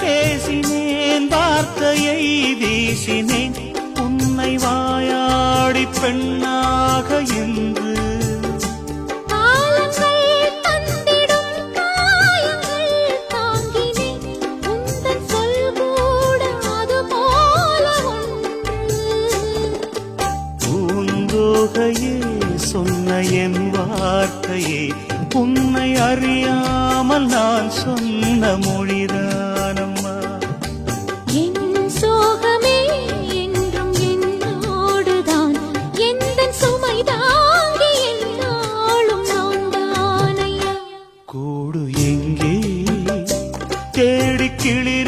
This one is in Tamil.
பேசினேன், வார்த்தையை வீசினேன், உன்னை வாயாடி பெண்ணாக என்று. பூந்தோகையே சொன்ன என் வார்த்தையே, உன்னை அறியாமல் நான் சொன்ன மொழிதானம்மா. என் சோகமே என்றும் என்னோடுதான், எந்த சுமை தாங்கி என்னாலும் நான்தானையா. கூடு எங்கே தேடி கிளி